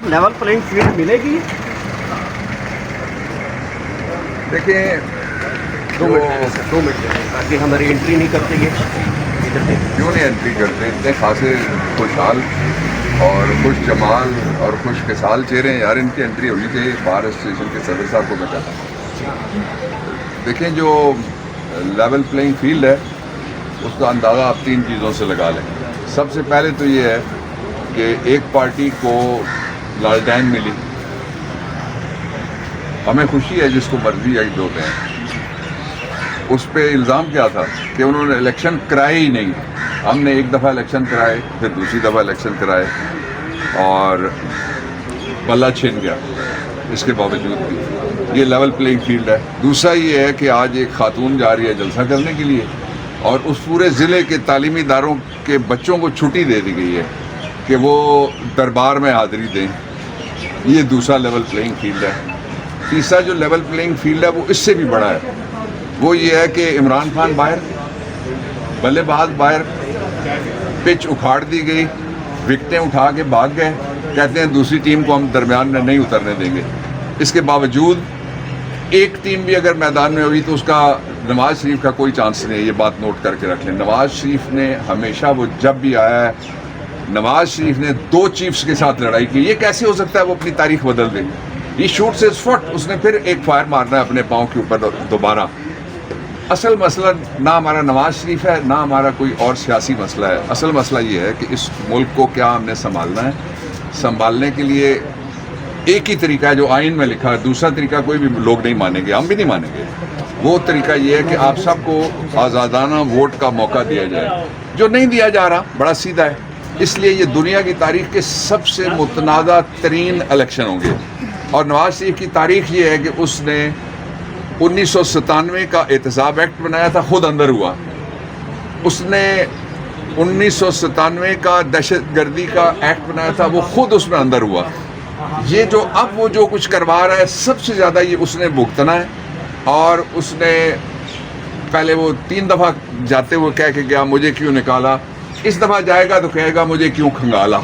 Level playing field ملے گی؟ دیکھیں 2 منٹ تاکہ ہماری انٹری نہیں کرتے یہ کیوں نہیں انٹری کرتے؟ اتنے خاصے خوشحال اور خوش جمال اور خوش کسال چہرے ہیں یار، ان کی انٹری ہونی چاہیے بار اسٹیشن کے صدر صاحب کو میں کہتا ہوں۔ دیکھیں جو لیول پلینگ فیلڈ ہے اس کا اندازہ آپ 3 چیزوں سے لگا لیں۔ سب سے پہلے تو یہ ہے کہ ایک پارٹی کو لالٹین ملی، ہمیں خوشی ہے جس کو مرضی عید ہوتے ہیں، اس پہ الزام کیا تھا کہ انہوں نے الیکشن کرائے ہی نہیں۔ ہم نے ایک دفعہ الیکشن کرائے، پھر دوسری دفعہ الیکشن کرائے اور بلہ چھن گیا، اس کے باوجود بھی یہ لیول پلینگ فیلڈ ہے۔ دوسرا یہ ہے کہ آج ایک خاتون جا رہی ہے جلسہ کرنے کے لیے اور اس پورے ضلع کے تعلیمی اداروں کے بچوں کو چھٹی دے دی گئی ہے کہ وہ دربار میں حاضری دیں، یہ دوسرا لیول پلینگ فیلڈ ہے۔ تیسرا جو لیول پلینگ فیلڈ ہے وہ اس سے بھی بڑا ہے، وہ یہ ہے کہ عمران خان باہر، بلے باز باہر، پچ اکھاڑ دی گئی، وکٹیں اٹھا کے بھاگ گئے، کہتے ہیں دوسری ٹیم کو ہم درمیان میں نہیں اترنے دیں گے۔ اس کے باوجود ایک ٹیم بھی اگر میدان میں ہوئی تو اس کا نواز شریف کا کوئی چانس نہیں ہے، یہ بات نوٹ کر کے رکھ لیں۔ نواز شریف نے ہمیشہ، وہ جب بھی آیا ہے، نواز شریف نے 2 چیفز کے ساتھ لڑائی کی۔ یہ کیسے ہو سکتا ہے وہ اپنی تاریخ بدل دے؟ یہ شوٹ سے فٹ، اس نے پھر ایک فائر مارنا ہے اپنے پاؤں کے اوپر دوبارہ۔ اصل مسئلہ نہ ہمارا نواز شریف ہے نہ ہمارا کوئی اور سیاسی مسئلہ ہے، اصل مسئلہ یہ ہے کہ اس ملک کو کیا ہم نے سنبھالنا ہے۔ سنبھالنے کے لیے ایک ہی طریقہ ہے جو آئین میں لکھا ہے، دوسرا طریقہ کوئی بھی لوگ نہیں مانیں گے، ہم بھی نہیں مانیں گے۔ وہ طریقہ یہ ہے کہ آپ سب کو آزادانہ ووٹ کا موقع دیا جائے، جو نہیں دیا جا رہا، بڑا سیدھا ہے۔ اس لیے یہ دنیا کی تاریخ کے سب سے متنازع ترین الیکشن ہوں گے، اور نواز شریف کی تاریخ یہ ہے کہ اس نے 1997 کا احتساب ایکٹ بنایا تھا، خود اندر ہوا۔ اس نے 1997 کا دہشت گردی کا ایکٹ بنایا تھا، وہ خود اس میں اندر ہوا۔ یہ جو اب وہ جو کچھ کروا رہا ہے سب سے زیادہ یہ اس نے بھگتنا ہے، اور اس نے پہلے وہ 3 دفعہ جاتے ہوئے کہہ کے گیا مجھے کیوں نکالا، اس دفعہ جائے گا تو کہے گا مجھے کیوں کھنگالا۔